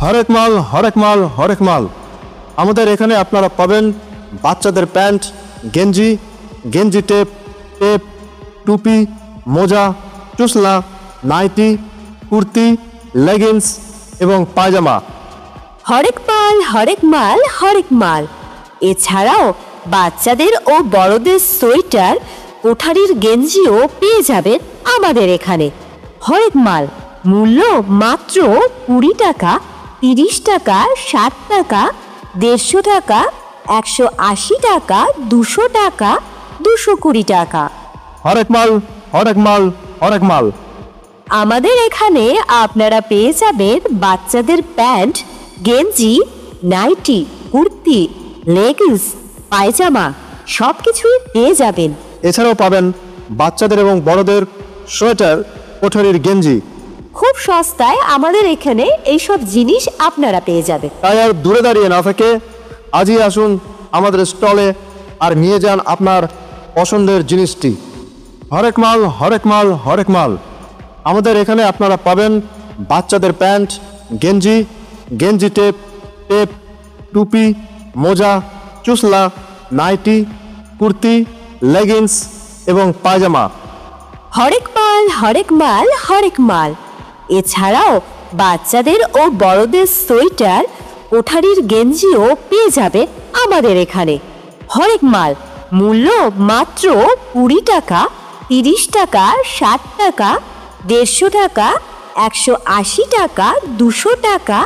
হরেক মাল হরেক মাল হরেক মাল। আমাদের এখানে আপনারা পাবেন বাচ্চাদের প্যান্ট, গেঞ্জি, গেঞ্জি টেপ, টুপি, মোজা, চুসলা, নাইটি, কুর্তি, লেগিংস এবং পায়জামা। হরেক মাল হরেক মাল হরেক মাল। এছাড়াও বাচ্চাদের ও বড়দের সোয়েটার, কোঠারির গেঞ্জিও পেয়ে যাবেন আমাদের এখানে। হরেক মাল মূল্য মাত্র 20 টাকা, 30 টাকা, 60 টাকা, 150 টাকা, 180 টাকা, 200 টাকা, 220 টাকা। হরেক মাল হরেক মাল হরেক মাল। আমাদের এখানে আপনারা পেয়ে যাবেন বাচ্চাদের প্যান্ট, গেঞ্জি, নাইটি, কুর্তি, লেগিংস, পায়জামা সবকিছুই পেয়ে যাবেন। এছাড়াও পাবেন বাচ্চাদের এবং বড়দের সোয়েটার, কোঠারির গেঞ্জি। খুব সস্তায় আমাদের এখানে এইসব জিনিস আপনারা পেয়ে যাবেন। তাই আর দূরে দাঁড়িয়ে না থেকে আজই আসুন আমাদের স্টলে আর নিয়ে যান আপনার পছন্দের জিনিসটি। হরেক মাল হরেক মাল হরেক মাল। আমাদের এখানে আপনারা পাবেন বাচ্চাদের প্যান্ট, গেঞ্জি, গেঞ্জি টেপ, টুপি, মোজা, চুসলা, নাইটি, কুর্তি, লেগিংস এবং পায়জামা। হরেক মাল হরেক মাল হরেক মাল। এছাড়াও বাচ্চাদের ও বড়দের সোয়েটার, কোঠারির গেঞ্জিও পেয়ে যাবে আমাদের এখানে। হরেক মাল মূল্য মাত্র 20 টাকা, 30 টাকা, 60 টাকা, 150 টাকা, 180 টাকা, 200 টাকা,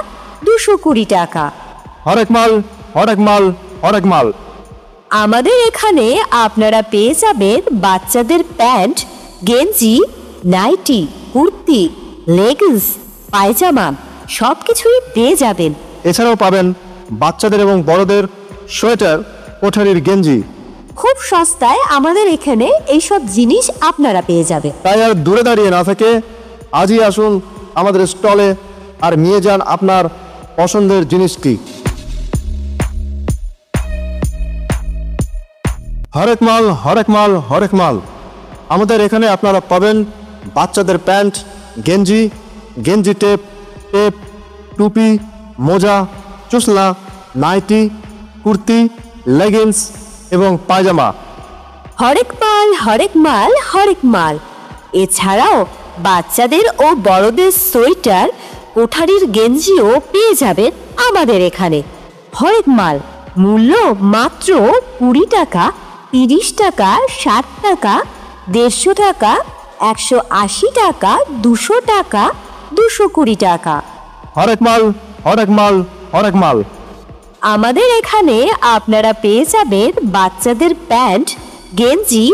220 টাকা। হরেক মাল হরেক মাল হরেক মাল। আমাদের এখানে আপনারা পেয়ে যাবেন বাচ্চাদের প্যান্ট, গেঞ্জি, নাইটি, কুর্তি, লেগিংস, পায়জামা সবকিছুই পেয়ে যাবেন। এছাড়াও পাবেন বাচ্চাদের এবং বড়দের সোয়েটার, কোঠারির গেঞ্জি। খুব সস্তায় আমাদের এখানে এইসব জিনিস আপনারা পেয়ে যাবেন। তাই আর দূরে দাঁড়িয়ে না থেকে আজই আসুন আমাদের স্টলে আর নিয়ে যান আপনার পছন্দের জিনিসটি। হরেক মাল হরেক মাল হরেক মাল। আমাদের এখানে আপনারা পাবেন বাচ্চাদের প্যান্ট, গেঞ্জি, গেঞ্জি টেপ, টুপি, মোজা, চুসলা, নাইটি, কুর্তি, লেগিংস এবং পায়জামা। হরেক মাল হরেক মাল হরেক মাল। এছাড়াও বাচ্চাদের ও বড়দের সোয়েটার, কোঠারির গেঞ্জিও পেয়ে যাবেন আমাদের এখানে। হরেক মাল মূল্য মাত্র 20 টাকা, 30 টাকা, 60 টাকা, 150 টাকা, 180 টাকা, 200 টাকা, 220 টাকা। হরেক মাল হরেক মাল হরেক মাল। আমাদের এখানে আপনারা পেয়ে যাবেন বাচ্চাদের প্যান্ট, গেঞ্জি,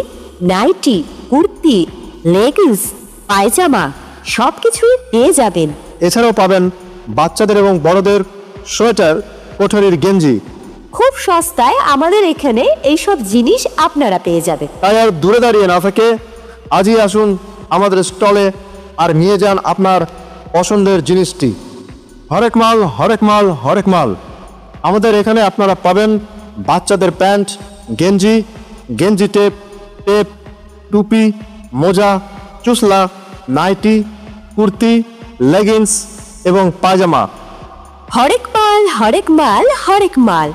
নাইটি, কুর্তি, লেগিংস, পায়জামা সবকিছুই পেয়ে যাবেন। এছাড়াও পাবেন বাচ্চাদের এবং বড়দের সোয়েটার, কোঠারির গেঞ্জি। খুব সস্তায় আমাদের এখানে এইসব জিনিস আপনারা পেয়ে যাবেন। তাই আর দূরে দাঁড়িয়ে না থেকে আজই আসুন আমাদের স্টলে আর নিয়ে যান আপনার পছন্দের জিনিসটি। হরেক মাল হরেক মাল হরেক মাল। আমাদের এখানে আপনারা পাবেন বাচ্চাদের প্যান্ট, গেঞ্জি, গেঞ্জি টেপ, টুপি, মোজা, চুসলা, নাইটি, কুর্তি, লেগিংস এবং পায়জামা। হরেক মাল হরেক মাল হরেক মাল।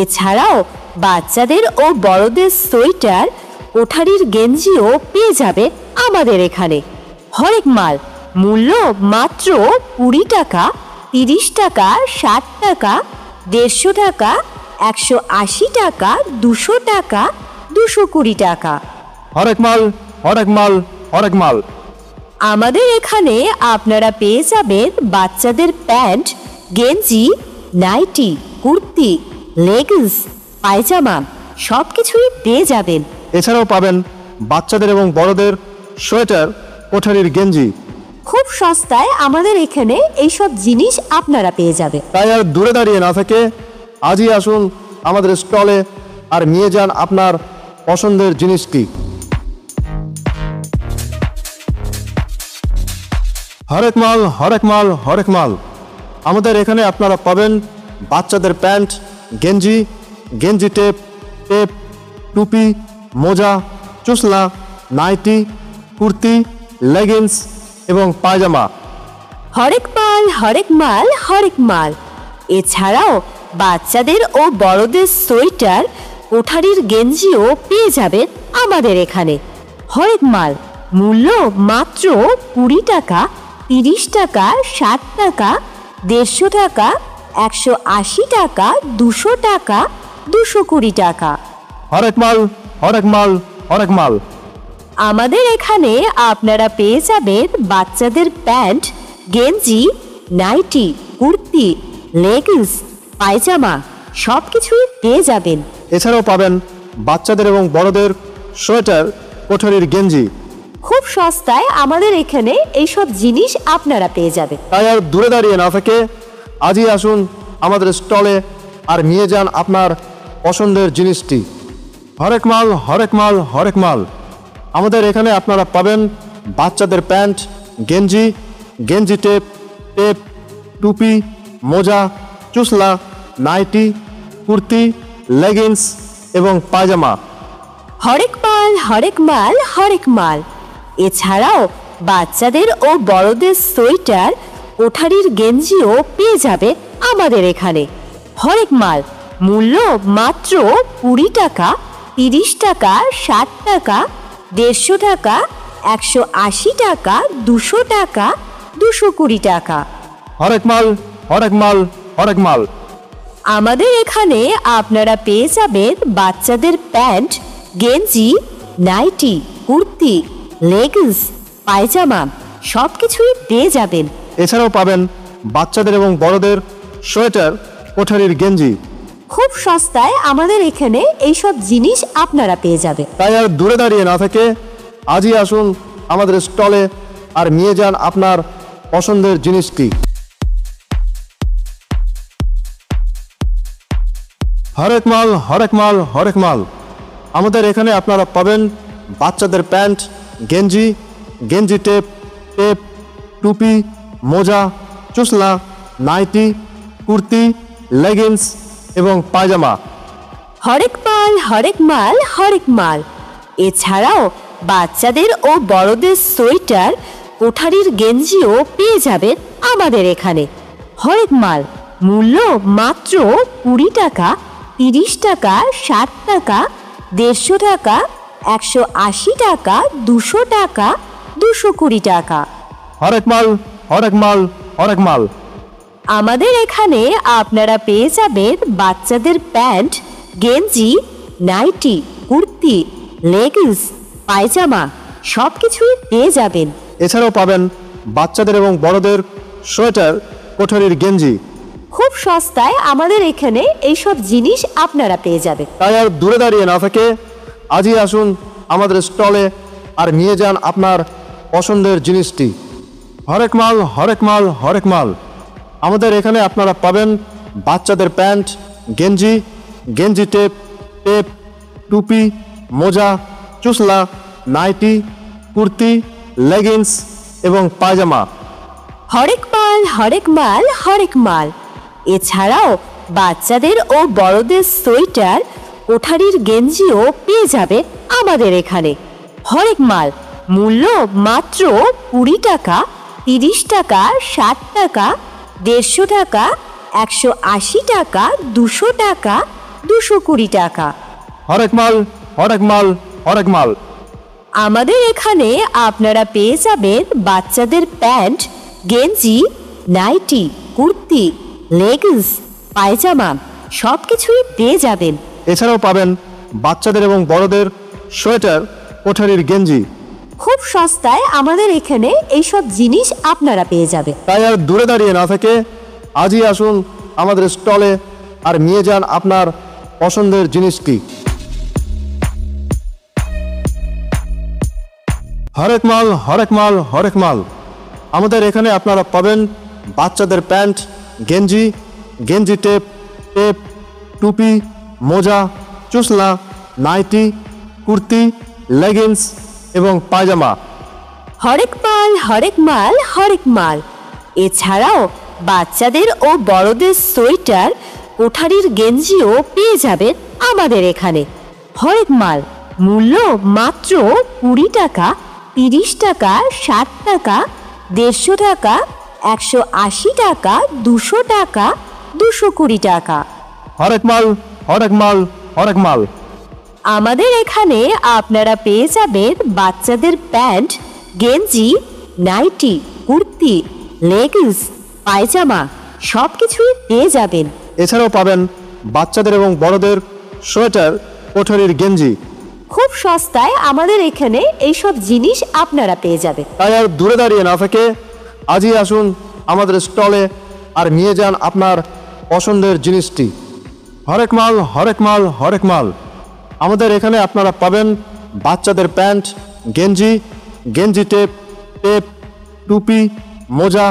এছাড়াও বাচ্চাদের ও বড়দের সোয়েটার, কোঠারির গেঞ্জিও পেয়ে যাবে আমাদের এখানে। হরেক মাল মূল্য মাত্র 20 টাকা, 30 টাকা, 60 টাকা, 150 টাকা, 180 টাকা, 200 টাকা, 220 টাকা। হরেক মাল হরেক মাল হরেক মাল। আমাদের এখানে আপনারা পেয়ে যাবেন বাচ্চাদের প্যান্ট, গেঞ্জি, নাইটি, কুর্তি, লেগিংস, পায়জামা সবকিছুই পেয়ে যাবেন। এছাড়াও পাবেন বাচ্চাদের এবং বড়দের সোয়েটার, কোঠারির গেঞ্জি। খুব সস্তায় আমাদের এখানে এইসব জিনিস আপনারা পেয়ে যাবেন। তাই আর দূরে দাঁড়িয়ে না থেকে আজই আসুন আমাদের স্টলে আর নিয়ে যান আপনার পছন্দের জিনিসটি। হরেক মাল হরেক মাল হরেক মাল। আমাদের এখানে আপনারা পাবেন বাচ্চাদের প্যান্ট, গেঞ্জি, গেঞ্জি টেপ, টুপি, মোজা, চুসলা, নাইটি, কুর্তি, লেগিংস এবং পায়জামা। হরেক মাল হরেক মাল হরেক মাল। এছাড়াও বাচ্চাদের ও বড়দের সোয়েটার, কোঠারির গেঞ্জিও পেয়ে যাবেন আমাদের এখানে। হরেক মাল, মূল্য মাত্র 20 টাকা, 30 টাকা, 60 টাকা, 150 টাকা, 180 টাকা, 200 টাকা, 220 টাকা। হরেক মাল হরেক মাল হরেক মাল। আমাদের এখানে আপনারা পেয়ে যাবেন বাচ্চাদের প্যান্ট, গেঞ্জি, নাইটি, কুর্তি, লেগিংস, পায়জামা সবকিছুই পেয়ে যাবেন। এছাড়াও পাবেন বাচ্চাদের এবং বড়দের সোয়েটার, কোঠারির গেঞ্জি। খুব সস্তায় আমাদের এখানে এইসব জিনিস আপনারা পেয়ে যাবেন। তাই আর দূরে দাঁড়িয়ে না থেকে আজই আসুন আমাদের স্টলে আর নিয়ে যান আপনার পছন্দের জিনিসটি। হরেক মাল হরেক মাল হরেক মাল। আমাদের এখানে আপনারা পাবেন বাচ্চাদের প্যান্ট, গেঞ্জি, গেঞ্জি টেপ, টুপি, মোজা, চুসলা, নাইটি, কুর্তি, লেগিংস এবং পায়জামা। হরেক মাল হরেক মাল হরেক মাল। এছাড়াও বাচ্চাদের ও বড়দের সোয়েটার, কোঠারির গেঞ্জিও পেয়ে যাবে আমাদের এখানে। হরেক মাল, মূল্য মাত্র 20 টাকা, 30 টাকা, 60 টাকা, 150 টাকা, 180 টাকা, 200 টাকা, 220 টাকা। হরেক মাল হরেক মাল হরেক মাল। আমাদের এখানে আপনারা পেয়ে যাবেন বাচ্চাদের প্যান্ট, গেঞ্জি, নাইটি, কুর্তি, লেগিংস, পায়জামা সবকিছুই পেয়ে যাবেন। এছাড়াও পাবেন বাচ্চাদের এবং বড়দের সোয়েটার, কোঠারির গেঞ্জি। খুব সস্তায় আমাদের এখানে এইসব জিনিস আপনারা পেয়ে যাবেন। তাই আর দূরে দাঁড়িয়ে না থেকে আজই আসুন আমাদের স্টলে আর নিয়ে যান আপনার পছন্দের জিনিসটি। হরেক মাল হরেক মাল হরেক মাল। আমাদের এখানে আপনারা পাবেন বাচ্চাদের প্যান্ট, গেঞ্জি, গেঞ্জি টেপ, টুপি, মোজা, চুসলা, নাইটি, কুর্তি, লেগিংস এবং পায়জামা। হরেক মাল হরেক মাল হরেক মাল। এছাড়াও বাচ্চাদের ও বড়দের সোয়েটার, কোঠারির গেঞ্জিও পেয়ে যাবেন আমাদের এখানে। হরেক মাল, মূল্য মাত্র 20 টাকা, 30 টাকা, 60 টাকা, 150 টাকা, 180 টাকা, 200 টাকা, 220 টাকা। হরেক মাল হরেক মাল হরেক মাল। আমাদের এখানে আপনারা পেয়ে যাবেন বাচ্চাদের প্যান্ট, গেঞ্জি, নাইটি, কুর্তি, লেগিংস, পায়জামা সবকিছুই পেয়ে যাবেন। এছাড়াও পাবেন বাচ্চাদের এবং বড়দের সোয়েটার, কোঠারির গেঞ্জি। খুব সস্তায় আমাদের এখানে এইসব জিনিস আপনারা পেয়ে যাবেন। তাই আর দূরে দাঁড়িয়ে না থেকে আজই আসুন আমাদের স্টলে আর নিয়ে যান আপনার পছন্দের জিনিসটি। হরেক মাল হরেক মাল হরেক মাল। আমাদের এখানে আপনারা পাবেন বাচ্চাদের প্যান্ট, গেঞ্জি, গেঞ্জি টেপ, টুপি, মোজা, চুসলা, নাইটি, কুর্তি, লেগিংস এবং পায়জামা। হরেক মাল হরেক মাল হরেক মাল। এছাড়াও বাচ্চাদের ও বড়দের সোয়েটার, কোঠারির গেঞ্জিও পেয়ে যাবে আমাদের এখানে। হরেক মাল, মূল্য মাত্র 20 টাকা, 30 টাকা, 60 টাকা, 150 টাকা, 180 টাকা, 200 টাকা, 220 টাকা। হরেক মাল হরেক মাল হরেক মাল। আমাদের এখানে আপনারা পেয়ে যাবেন বাচ্চাদের প্যান্ট, গেঞ্জি, নাইটি, কুর্তি, লেগিংস, পায়জামা সবকিছুই পেয়ে যাবেন। এছাড়াও পাবেন বাচ্চাদের এবং বড়দের সোয়েটার, কোঠারির গেঞ্জি। খুব সস্তায় আমাদের এখানে এইসব জিনিস আপনারা পেয়ে যাবেন। তাই আর দূরে দাঁড়িয়ে না থেকে আজই আসুন আমাদের স্টলে আর নিয়ে যান আপনার পছন্দের জিনিসটি। হরেক মাল হরেক মাল হরেক মাল। আমাদের এখানে আপনারা পাবেন বাচ্চাদের প্যান্ট, গেঞ্জি, গেঞ্জি টেপ, টুপি, মোজা, চুসলা, নাইটি, কুর্তি, লেগিংস এবং পায়জামা। হরেক মাল হরেক মাল হরেক মাল। এছাড়াও বাচ্চাদের ও বড়দের সোয়েটার, কোঠারির গেঞ্জিও পেয়ে যাবেন আমাদের এখানে। হরেক মাল, মূল্য মাত্র 20 টাকা, 30 টাকা, 60 টাকা, 150 টাকা, 180 টাকা, 200 টাকা, 220 টাকা। হরেক মাল, হরেক মাল, হরেক মাল। আমাদের এখানে আপনারা পেয়ে যাবেন বাচ্চাদের প্যান্ট, গেঞ্জি, নাইটি, কুর্তি, লেগিংস, পায়জামা সবকিছুই পেয়ে যাবেন। এছাড়াও পাবেন বাচ্চাদের এবং বড়দের সোয়েটার, কোঠারির গেঞ্জি। খুব সস্তায় আমাদের এখানে এইসব জিনিস আপনারা পেয়ে যাবেন। তাই আর দূরে দাঁড়িয়ে না থেকে আজই আসুন আমাদের স্টলে আর নিয়ে যান আপনার পছন্দের জিনিসটি। হরেক মাল, হরেক মাল, হরেক মাল। আমাদের এখানে আপনারা পাবেন বাচ্চাদের প্যান্ট, গেঞ্জি, গেঞ্জি টেপ, টুপি, মোজা,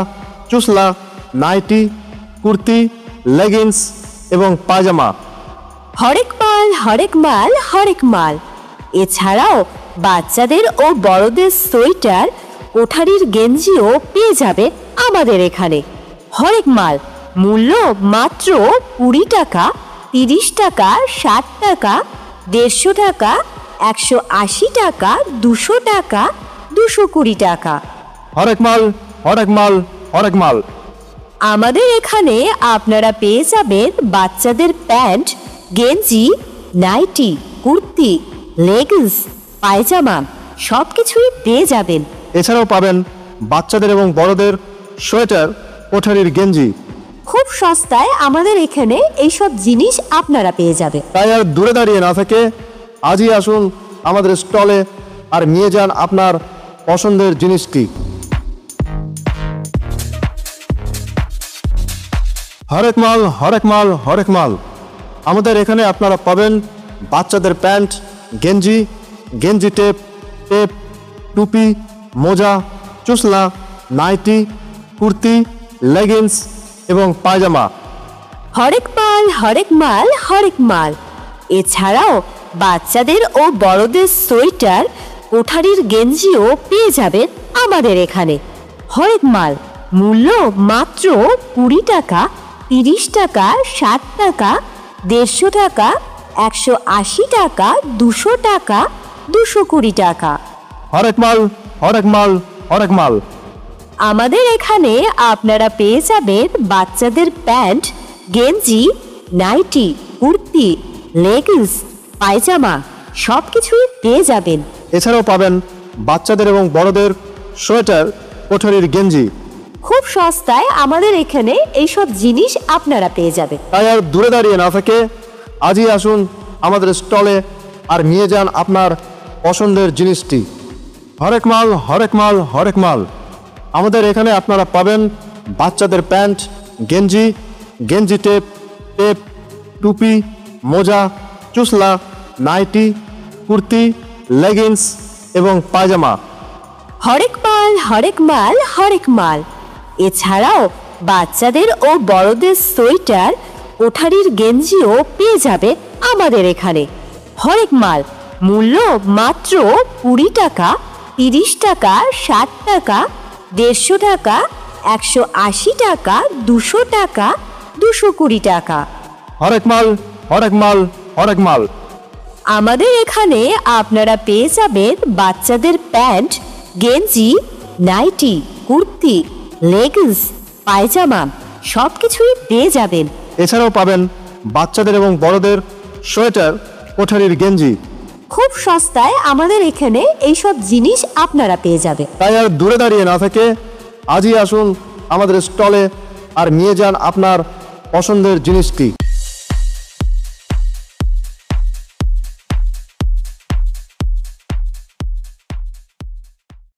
চুসলা, নাইটি, কুর্তি, লেগিংস এবং পায়জামা। হরেক মাল, হরেক মাল, হরেক মাল। এছাড়াও বাচ্চাদের ও বড়দের সোয়েটার, কোঠারির গেঞ্জিও পেয়ে যাবে আমাদের এখানে। হরেক মাল, মূল্য মাত্র 20 টাকা, 30 টাকা, 60 টাকা, 150 টাকা, 180 টাকা, 200 টাকা, 220 টাকা। হরেক মাল, হরেক মাল, হরেক মাল। আমাদের এখানে আপনারা পেয়ে যাবেন বাচ্চাদের প্যান্ট, গেঞ্জি, নাইটি, কুর্তি, লেগিংস, পায়জামা সবকিছুই পেয়ে যাবেন। এছাড়াও পাবেন বাচ্চাদের এবং বড়দের সোয়েটার, কোঠারির গেঞ্জি। খুব সস্তায় আমাদের এখানে এইসব জিনিস আপনারা পেয়ে যাবেন। তাই আর দূরে দাঁড়িয়ে না থেকে আজই আসুন আমাদের স্টলে আর নিয়ে যান আপনার পছন্দের জিনিসটি। হরেক মাল, হরেক মাল, হরেক মাল। আমাদের এখানে আপনারা পাবেন বাচ্চাদের প্যান্ট, গেঞ্জি, গেঞ্জি টেপ, টুপি, মোজা, চুসলা, নাইটি, কুর্তি, লেগিংস এবং পায়জামা। হরেক মাল, হরেক মাল, হরেক মাল। এছাড়াও বাচ্চাদের ও বড়দের সোয়েটার, কোঠারির গেঞ্জিও পেয়ে যাবেন আমাদের এখানে। হরেক মাল, মূল্য মাত্র 20 টাকা, 30 টাকা, 60 টাকা, 150 টাকা, 180 টাকা, 200 টাকা, 220 টাকা। হরেক মাল, হরেক মাল, হরেক মাল। আমাদের এখানে আপনারা পেয়ে যাবেন বাচ্চাদের প্যান্ট, গেঞ্জি, নাইটি, কুর্তি, লেগিংস, পায়জামা সবকিছুই পেয়ে যাবেন। এছাড়াও পাবেন বাচ্চাদের এবং বড়দের সোয়েটার, কোঠারির গেঞ্জি। খুব সস্তায় আমাদের এখানে এইসব জিনিস আপনারা পেয়ে যাবেন। তাই আর দূরে দাঁড়িয়ে না থেকে আজই আসুন আমাদের স্টলে আর নিয়ে যান আপনার পছন্দের জিনিসটি। হরেক মাল, হরেক মাল, হরেক মাল। আমাদের এখানে আপনারা পাবেন বাচ্চাদের প্যান্ট, গেঞ্জি, গেঞ্জি টেপ, টুপি, মোজা, চুসলা, নাইটি, কুর্তি, লেগিংস এবং পায়জামা। হরেক মাল, হরেক মাল, হরেক মাল। এছাড়াও বাচ্চাদের ও বড়দের সোয়েটার, কোঠারির গেঞ্জিও পেয়ে যাবে আমাদের এখানে। হরেক মাল, মূল্য মাত্র 20 টাকা, 30 টাকা, 60 টাকা, 150 টাকা, 180 টাকা, 200 টাকা, 220 টাকা। হরেক মাল, হরেক মাল, হরেক মাল। আমাদের এখানে আপনারা পেয়ে যাবেন বাচ্চাদের প্যান্ট, গেঞ্জি, নাইটি, কুর্তি, লেগিংস, পায়জামা সবকিছুই পেয়ে যাবেন। এছাড়াও পাবেন বাচ্চাদের এবং বড়দের সোয়েটার, কোঠারির গেঞ্জি। খুব সস্তায় আমাদের এখানে এইসব জিনিস আপনারা পেয়ে যাবেন। তাই আর দূরে দাঁড়িয়ে না থেকে আজই আসুন আমাদের স্টলে আর নিয়ে যান আপনার পছন্দের জিনিসটি।